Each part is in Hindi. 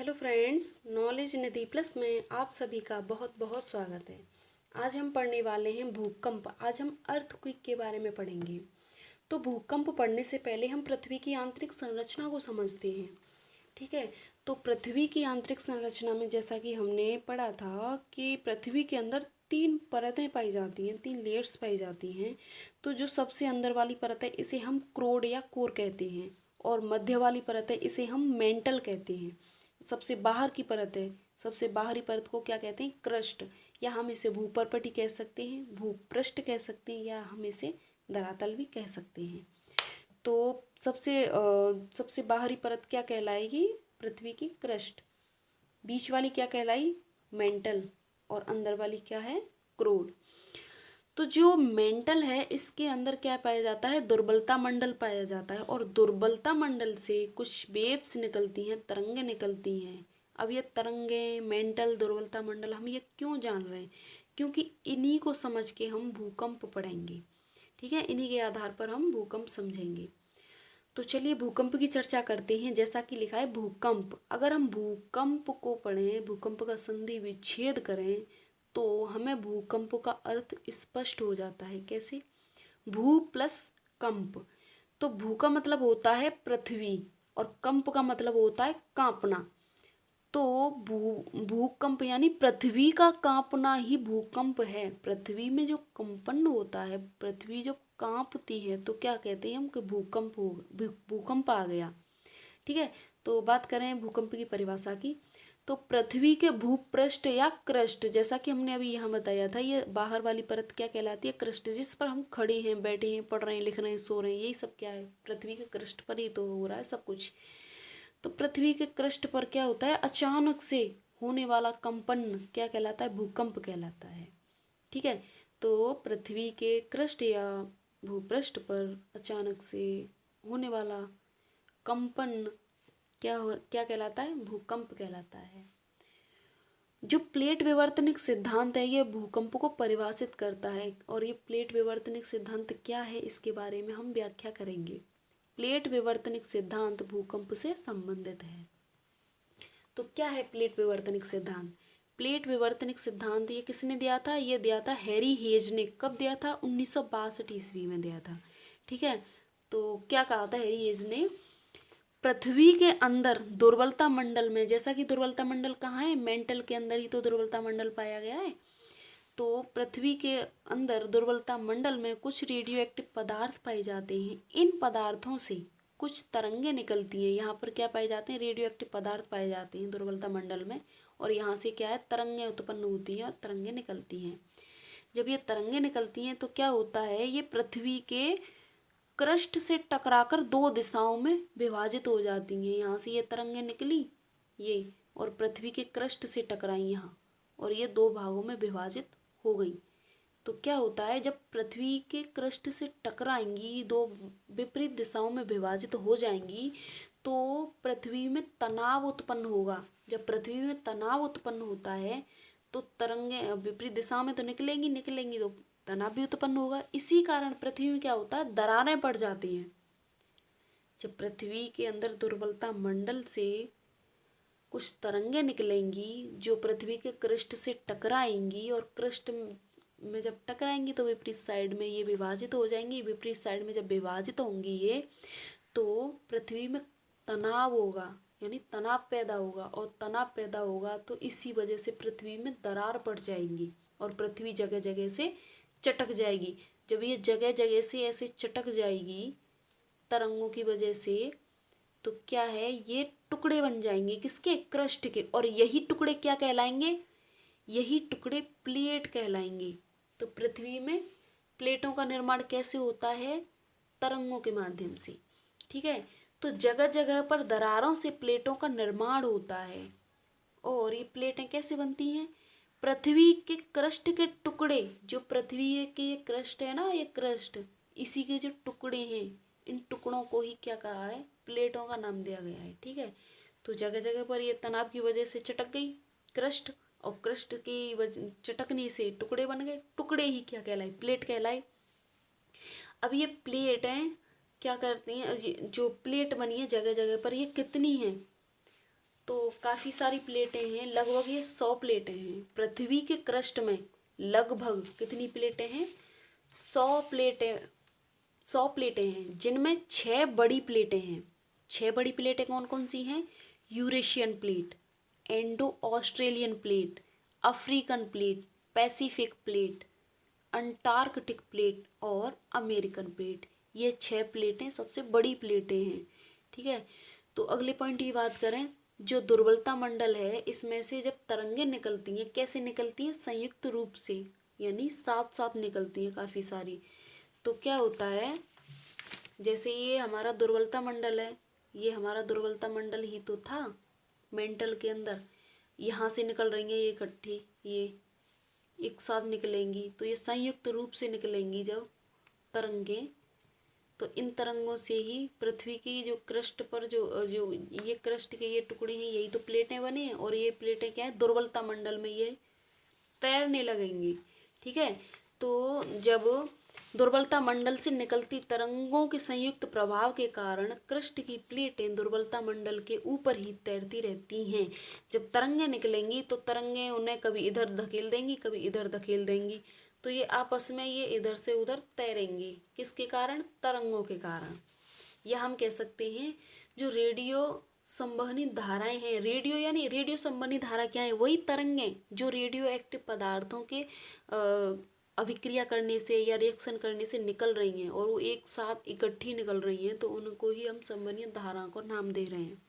हेलो फ्रेंड्स, नॉलेज निधि प्लस में आप सभी का बहुत बहुत स्वागत है। आज हम पढ़ने वाले हैं भूकंप। आज हम अर्थक्वेक के बारे में पढ़ेंगे। तो भूकंप पढ़ने से पहले हम पृथ्वी की आंतरिक संरचना को समझते हैं। ठीक है। तो पृथ्वी की आंतरिक संरचना में जैसा कि हमने पढ़ा था कि पृथ्वी के अंदर 3 परतें पाई जाती हैं, 3 लेयर्स पाई जाती हैं। तो जो सबसे अंदर वाली परत है इसे हम क्रोड या कोर कहते हैं, और मध्य वाली परत है इसे हम मेंटल कहते हैं। सबसे बाहर की परत है, सबसे बाहरी परत को क्या कहते हैं? क्रस्ट, या हम इसे भूपर्पटी कह सकते हैं, भूपृष्ठ कह सकते हैं, या हम इसे धरातल भी कह सकते हैं। तो सबसे बाहरी परत क्या कहलाएगी? पृथ्वी की क्रस्ट। बीच वाली क्या कहलाई? मेंटल। और अंदर वाली क्या है? क्रोड। तो जो मेंटल है इसके अंदर क्या पाया जाता है? दुर्बलता मंडल पाया जाता है, और दुर्बलता मंडल से कुछ वेव्स निकलती हैं, तरंगे निकलती हैं। अब ये तरंगे, मेंटल, दुर्बलता मंडल हम ये क्यों जान रहे हैं? क्योंकि इन्हीं को समझ के हम भूकंप पढ़ेंगे। ठीक है, इन्हीं के आधार पर हम भूकंप समझेंगे। तो चलिए भूकंप की चर्चा करते हैं। जैसा कि लिखा है भूकंप, अगर हम भूकंप को पढ़ें, भूकंप का संधि विच्छेद करें, तो हमें भूकंप का अर्थ स्पष्ट हो जाता है। कैसे? भू प्लस कंप। तो भू का मतलब होता है पृथ्वी, और कंप का मतलब होता है कांपना। तो भूकंप यानी पृथ्वी का कांपना ही भूकंप है। पृथ्वी में जो कंपन होता है, पृथ्वी जो कांपती है, तो क्या कहते हैं हम कि भूकंप हो, भूकंप आ गया। ठीक है। तो बात करें भूकंप की परिभाषा की, तो पृथ्वी के भूपृष्ठ या क्रस्ट, जैसा कि हमने अभी यहाँ बताया था, ये बाहर वाली परत क्या कहलाती है? क्रस्ट, जिस पर हम खड़े हैं, बैठे हैं, पढ़ रहे हैं, लिख रहे हैं, सो रहे हैं, यही सब क्या है? पृथ्वी के क्रस्ट पर ही तो हो रहा है सब कुछ। तो पृथ्वी के क्रस्ट पर क्या होता है? अचानक से होने वाला कंपन क्या कहलाता है? भूकंप कहलाता है। ठीक है। तो पृथ्वी के क्रस्ट या भूपृष्ठ पर अचानक से होने वाला कंपन क्या कहलाता है? भूकंप कहलाता है। जो प्लेट विवर्तनिक सिद्धांत है ये भूकंप को परिभाषित करता है, और ये प्लेट विवर्तनिक सिद्धांत क्या है इसके बारे में हम व्याख्या करेंगे। प्लेट विवर्तनिक सिद्धांत भूकंप से संबंधित है। तो क्या है प्लेट विवर्तनिक सिद्धांत? प्लेट विवर्तनिक सिद्धांत ये किसने दिया था? ये दिया था हैरी हेज ने। कब दिया था? 1962 ईस्वी में दिया था। ठीक है। तो क्या कहा था हैरी हेज ने? पृथ्वी के अंदर दुर्बलता मंडल में, जैसा कि दुर्बलता मंडल कहाँ है? मेंटल के अंदर ही तो दुर्बलता मंडल पाया गया है। तो पृथ्वी के अंदर दुर्बलता मंडल में कुछ रेडियो एक्टिव पदार्थ पाए जाते हैं। इन पदार्थों से कुछ तरंगे निकलती हैं। यहाँ पर क्या पाए जाते हैं? रेडियो एक्टिव पदार्थ पाए जाते हैं दुर्बलता मंडल में, और यहाँ से क्या है? तरंगे उत्पन्न होती हैं और तरंगे निकलती हैं। जब ये तरंगे निकलती हैं तो क्या होता है? ये पृथ्वी के क्रस्ट से टकराकर 2 दिशाओं में विभाजित हो जाती हैं। यहाँ से ये तरंगे निकली ये, और पृथ्वी के क्रस्ट से टकराई यहाँ, और ये 2 भागों में विभाजित हो गई। तो क्या होता है? जब पृथ्वी के क्रस्ट से टकराएंगी, 2 विपरीत दिशाओं में विभाजित हो जाएंगी, तो पृथ्वी में तनाव उत्पन्न होगा। जब पृथ्वी में तनाव उत्पन्न होता है तो तरंगे विपरीत दिशा में तो निकलेंगी तो तनाव भी उत्पन्न होगा। इसी कारण पृथ्वी में क्या होता है? दरारें पड़ जाती हैं। जब पृथ्वी के अंदर दुर्बलता मंडल से कुछ तरंगे निकलेंगी जो पृथ्वी के क्रस्ट से टकराएंगी, और क्रस्ट में जब टकराएंगी तो विपरीत साइड में ये विभाजित हो जाएंगी। विपरीत साइड में जब विभाजित होंगी ये, तो पृथ्वी में तनाव होगा, यानी तनाव पैदा होगा, और तनाव पैदा होगा तो इसी वजह से पृथ्वी में दरार पड़ जाएंगी, और पृथ्वी जगह जगह से चटक जाएगी। जब ये जगह जगह से ऐसे चटक जाएगी तरंगों की वजह से, तो क्या है? ये टुकड़े बन जाएंगे किसके? क्रस्ट के। और यही टुकड़े क्या कहलाएंगे? यही टुकड़े प्लेट कहलाएंगे। तो पृथ्वी में प्लेटों का निर्माण कैसे होता है? तरंगों के माध्यम से। ठीक है। तो जगह जगह पर दरारों से प्लेटों का निर्माण होता है। और ये प्लेटें कैसे बनती हैं? पृथ्वी के क्रस्ट के टुकड़े, जो पृथ्वी के ये क्रस्ट है ना, ये क्रस्ट, इसी के जो टुकड़े हैं, इन टुकड़ों को ही क्या कहा है? प्लेटों का नाम दिया गया है। ठीक है। तो जगह जगह पर ये तनाव की वजह से चटक गई क्रस्ट, और क्रस्ट की चटकने से टुकड़े बन गए। टुकड़े ही क्या कहलाए? प्लेट कहलाए। अब ये प्लेट हैं, क्या करती हैं? जो प्लेट बनी है जगह जगह पर, ये कितनी हैं? तो काफ़ी सारी प्लेटें हैं, लगभग ये 100 प्लेटें हैं। पृथ्वी के क्रस्ट में लगभग कितनी प्लेटें हैं? 100 प्लेटें हैं, जिनमें 6 बड़ी प्लेटें हैं। 6 बड़ी प्लेटें कौन कौन सी हैं? Eurasian plate, Indo Australian plate, African plate, Pacific plate, Antarctic plate और अमेरिकन प्लेट। ये 6 प्लेटें सबसे बड़ी प्लेटें हैं। ठीक है, तो अगले पॉइंट की बात करें, जो दुर्बलता मंडल है, इसमें से जब तरंगें निकलती हैं, कैसे निकलती हैं? संयुक्त रूप से, यानी साथ साथ निकलती हैं काफ़ी सारी। तो क्या होता है, जैसे ये हमारा दुर्बलता मंडल है, ये हमारा दुर्बलता मंडल ही तो था मेंटल के अंदर। यहाँ से निकल रही हैं ये इकट्ठी, ये एक साथ निकलेंगी, तो ये संयुक्त रूप से निकलेंगी जब तरंगें। तो इन तरंगों से ही पृथ्वी की जो क्रस्ट पर जो जो ये क्रस्ट के ये टुकड़े हैं, यही तो प्लेटें बने हैं, और ये प्लेटें क्या है? दुर्बलता मंडल में ये तैरने लगेंगी। ठीक है, तो जब दुर्बलता मंडल से निकलती तरंगों के संयुक्त प्रभाव के कारण क्रस्ट की प्लेटें दुर्बलता मंडल के ऊपर ही तैरती रहती हैं। जब तरंगें निकलेंगी तो तरंगें उन्हें कभी इधर धकेल देंगी, कभी इधर धकेल देंगी, तो ये आपस में ये इधर से उधर तैरेंगी। किसके कारण? तरंगों के कारण। या हम कह सकते हैं जो रेडियो संवहनी धाराएं हैं, रेडियो यानी रेडियो संवहनी धारा क्या है? वही तरंगें जो रेडियो एक्टिव पदार्थों के अभिक्रिया करने से या रिएक्शन करने से निकल रही हैं और वो एक साथ इकट्ठी निकल रही हैं, तो उनको ही हम संवहनीय धाराओं को नाम दे रहे हैं।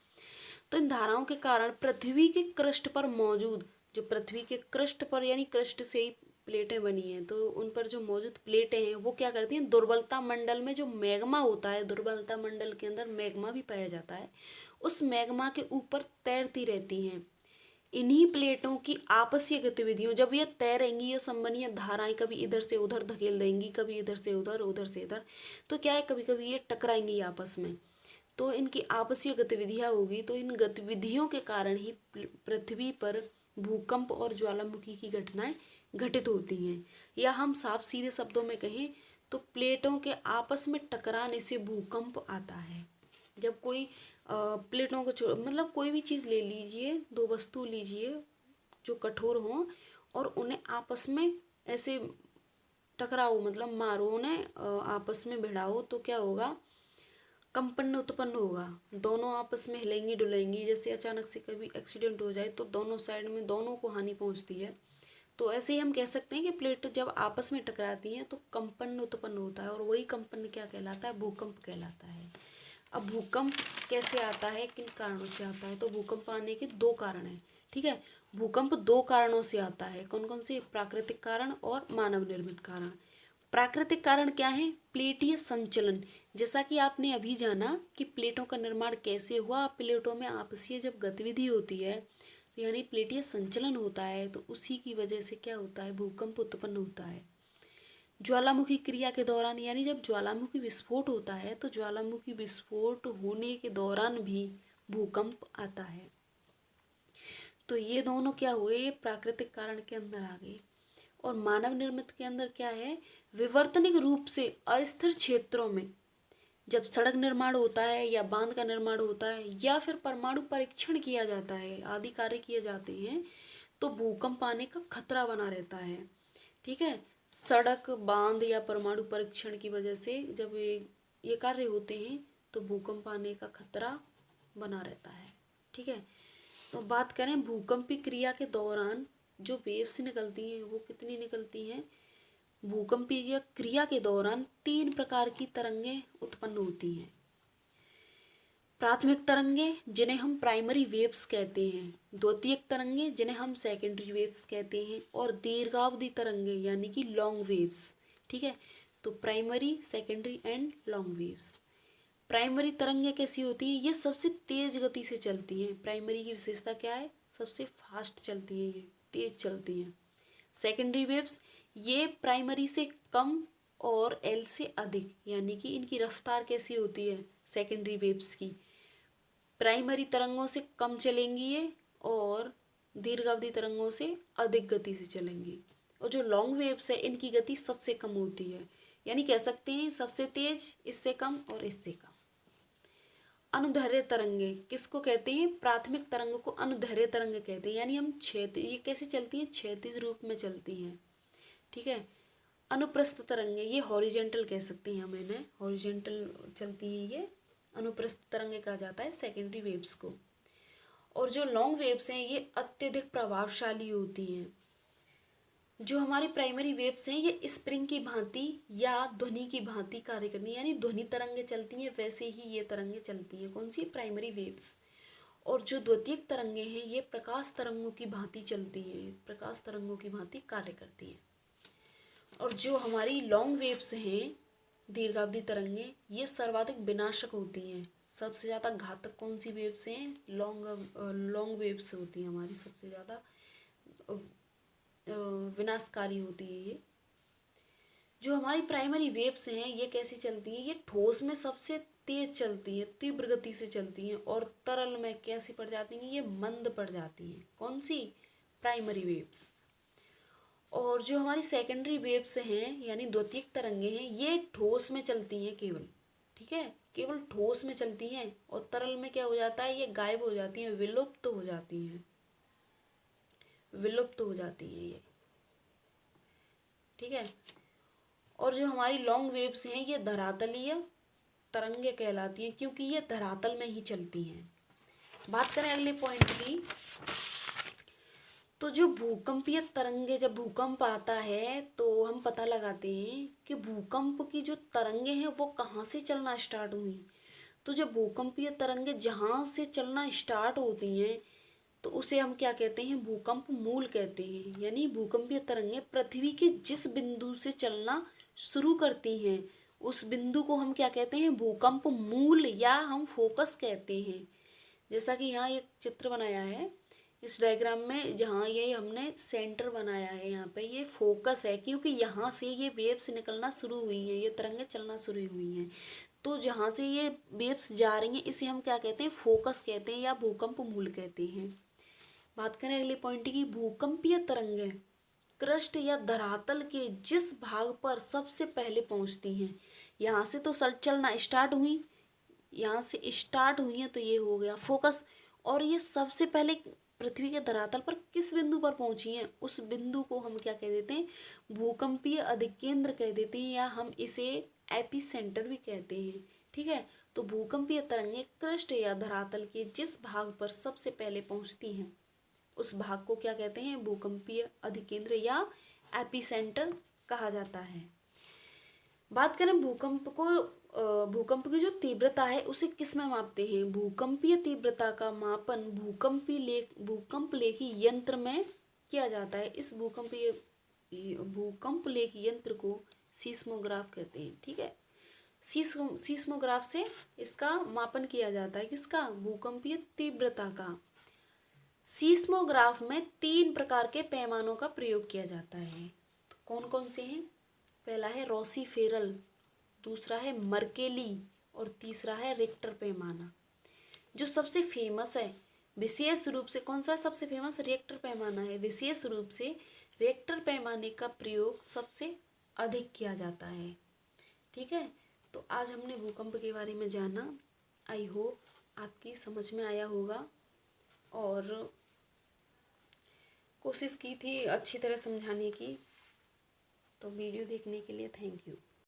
तो इन धाराओं के कारण पृथ्वी के क्रस्ट पर मौजूद, जो पृथ्वी के क्रस्ट पर यानी क्रस्ट से ही प्लेटें बनी हैं, तो उन पर जो मौजूद प्लेटें हैं वो क्या करती हैं? दुर्बलता मंडल में जो मैग्मा होता है, दुर्बलता मंडल के अंदर मैग्मा भी पाया जाता है, उस मैग्मा के ऊपर तैरती रहती हैं। इन्हीं प्लेटों की आपसीय गतिविधियों, जब ये तैरेंगी, ये संवहनीय धाराएं कभी इधर से उधर धकेल देंगी, कभी इधर से उधर, उधर से इधर, तो क्या है, कभी कभी ये टकराएंगी आपस में, तो इनकी आपसीय गतिविधियाँ होगी। तो इन गतिविधियों के कारण ही पृथ्वी पर भूकंप और ज्वालामुखी की घटनाएं घटित होती हैं। या हम साफ सीधे शब्दों में कहें तो प्लेटों के आपस में टकराने से भूकंप आता है। जब कोई प्लेटों को मतलब कोई भी चीज़ ले लीजिए, दो वस्तु लीजिए जो कठोर हों और उन्हें आपस में ऐसे टकराओ, मतलब मारो उन्हें, आपस में भिड़ाओ, तो क्या होगा? कंपन उत्पन्न होगा, दोनों आपस में हिलेंगी डुलेंगी। जैसे अचानक से कभी एक्सीडेंट हो जाए तो दोनों साइड में दोनों को हानि पहुंचती है। तो ऐसे ही हम कह सकते हैं कि प्लेट जब आपस में टकराती हैं तो कंपन उत्पन्न होता है, और वही कंपन क्या कहलाता है? भूकंप कहलाता है। अब भूकंप कैसे आता है, किन कारणों से आता है? तो भूकंप आने के 2 कारण हैं। ठीक है, भूकंप 2 कारणों से आता है। कौन कौन से? प्राकृतिक कारण और मानव निर्मित कारण। प्राकृतिक कारण क्या है? प्लेटीय संचलन। जैसा कि आपने अभी जाना कि प्लेटों का निर्माण कैसे हुआ, प्लेटों में आपसी जब गतिविधि होती है तो यानी प्लेटीय संचलन होता है, तो उसी की वजह से क्या होता है? भूकंप उत्पन्न होता है। ज्वालामुखी क्रिया के दौरान, यानी जब ज्वालामुखी विस्फोट होता है तो ज्वालामुखी विस्फोट होने के दौरान भी भूकंप आता है। तो ये दोनों क्या हुए? ये प्राकृतिक कारण के अंदर आ गए। और मानव निर्मित के अंदर क्या है? विवर्तनिक रूप से अस्थिर क्षेत्रों में जब सड़क निर्माण होता है या बांध का निर्माण होता है या फिर परमाणु परीक्षण किया जाता है, आदि कार्य किए जाते हैं, तो भूकंप आने का खतरा बना रहता है। ठीक है, सड़क, बांध या परमाणु परीक्षण की वजह से जब ये कार्य होते हैं तो भूकंप आने का खतरा बना रहता है। ठीक है, तो बात करें भूकंपीय क्रिया के दौरान जो वेव्स निकलती हैं वो कितनी निकलती हैं? भूकंपीय क्रिया के दौरान 3 प्रकार की तरंगें उत्पन्न होती हैं। प्राथमिक तरंगें जिन्हें हम प्राइमरी वेव्स कहते हैं, द्वितीयक तरंगें जिन्हें हम सेकेंडरी वेव्स कहते हैं, और दीर्घावधि तरंगें यानी कि लॉन्ग वेव्स। ठीक है, तो primary, secondary and long waves. Primary तरंगें कैसी होती हैं? ये सबसे तेज गति से चलती हैं। प्राइमरी की विशेषता क्या है? सबसे फास्ट चलती है, ये तेज चलती हैं। सेकेंडरी वेव्स ये प्राइमरी से कम और एल से अधिक, यानी कि इनकी रफ्तार कैसी होती है सेकेंडरी वेव्स की? प्राइमरी तरंगों से कम चलेंगी ये, और दीर्घावधि तरंगों से अधिक गति से चलेंगी। और जो लॉन्ग वेव्स है इनकी गति सबसे कम होती है, यानी कह सकते हैं सबसे तेज, इससे कम और इससे कम। अनुदैर्घ्य तरंगे किसको कहते हैं? प्राथमिक तरंग को अनुदैर्घ्य तरंग कहते हैं, यानी हम क्षैतिज, ये कैसे चलती हैं? क्षैतिज रूप में चलती हैं, ठीक है। अनुप्रस्थ तरंगे ये हॉरिजेंटल कह सकते हैं हम इन्हें, हॉरिजेंटल चलती है ये, अनुप्रस्थ तरंगे कहा जाता है सेकेंडरी वेव्स को। और जो लॉन्ग वेव्स हैं ये अत्यधिक प्रभावशाली होती हैं। जो हमारी प्राइमरी वेव्स हैं ये स्प्रिंग की भांति या ध्वनि की भांति कार्य करती हैं, यानी ध्वनि तरंगे चलती हैं वैसे ही ये तरंगे चलती हैं। कौन सी? Primary waves. और जो द्वितीयक तरंगे हैं ये प्रकाश तरंगों की भांति चलती हैं, प्रकाश तरंगों की भांति कार्य करती हैं। और जो हमारी लॉन्ग वेव्स हैं, दीर्घावधि तरंगे, ये सर्वाधिक विनाशक होती हैं। सबसे ज़्यादा घातक कौन सी वेव्स हैं? लॉन्ग वेव्स होती हैं हमारी, सबसे ज़्यादा विनाशकारी होती है ये। जो हमारी प्राइमरी वेव्स हैं ये कैसी चलती हैं? ये ठोस में सबसे तेज चलती हैं, तीव्र गति से चलती हैं, और तरल में कैसी पड़ जाती हैं? ये मंद पड़ जाती हैं। कौन सी? Primary waves. और जो हमारी सेकेंडरी वेव्स हैं यानी द्वितीयक तरंगे हैं, ये ठोस में चलती हैं केवल, ठीक है, केवल ठोस में चलती हैं, और तरल में क्या हो जाता है? ये गायब हो जाती हैं, विलुप्त हो जाती हैं, विलुप्त हो जाती हैं ये, ठीक है। और जो हमारी लॉन्ग वेव्स हैं ये धरातलीय तरंगे कहलाती हैं, क्योंकि ये धरातल में ही चलती हैं। बात करें अगले पॉइंट की, तो जो भूकंपीय तरंगे, जब भूकंप आता है तो हम पता लगाते हैं कि भूकंप की जो तरंगे हैं वो कहाँ से चलना स्टार्ट हुई। तो जब भूकंपीय तरंगे जहाँ से चलना स्टार्ट होती हैं तो उसे हम क्या कहते हैं? भूकंप मूल कहते हैं। यानी भूकंपीय तरंगे पृथ्वी के जिस बिंदु से चलना शुरू करती हैं उस बिंदु को हम क्या कहते हैं? भूकंप मूल या हम फोकस कहते हैं। जैसा कि यहाँ एक चित्र बनाया है इस डायग्राम में, जहाँ ये हमने सेंटर बनाया है, यहाँ पे ये फोकस है, क्योंकि यहाँ से ये वेव्स निकलना शुरू हुई हैं, ये तरंगे चलना शुरू हुई हैं। तो जहाँ से ये वेव्स जा रही हैं इसे हम क्या कहते हैं? फोकस कहते हैं या भूकंप मूल कहते हैं। बात करें अगले पॉइंट की, भूकंपीय तरंगे क्रस्ट या धरातल के जिस भाग पर सबसे पहले पहुंचती हैं, यहाँ से तो चलना स्टार्ट हुई, यहाँ से स्टार्ट हुई हैं तो ये हो गया फोकस, और ये सबसे पहले पृथ्वी के धरातल पर किस बिंदु पर पहुंची हैं उस बिंदु को हम क्या कह देते हैं? भूकंपीय अधिकेंद्र कह देते हैं, या हम इसे एपी सेंटर भी कहते हैं, ठीक है। तो भूकंपीय तरंगे क्रस्ट या धरातल के जिस भाग पर सबसे पहले पहुंचती हैं उस भाग को क्या कहते हैं? भूकंपीय अधिकेंद्र या एपिसेंटर कहा जाता है। बात करें भूकंप की जो तीव्रता है उसे किस में मापते हैं? भूकंपीय तीव्रता का मापन भूकंप लेखी यंत्र में किया जाता है। इस भूकंप लेखी यंत्र को सीस्मोग्राफ कहते हैं, ठीक है। सीस्मोग्राफ से इसका मापन किया जाता है, किसका? भूकंपीय तीव्रता का। सीस्मोग्राफ में 3 प्रकार के पैमानों का प्रयोग किया जाता है। तो कौन कौन से हैं? पहला है रोसीफेरल, दूसरा है मर्केली, और तीसरा है रिक्टर पैमाना। जो सबसे फेमस है विशेष रूप से, कौन सा सबसे फेमस? रिक्टर पैमाना है। विशेष रूप से रिक्टर पैमाने का प्रयोग सबसे अधिक किया जाता है, ठीक है। तो आज हमने भूकंप के बारे में जाना। आई होप आपकी समझ में आया होगा, और कोशिश की थी अच्छी तरह समझाने की। तो वीडियो देखने के लिए थैंक यू।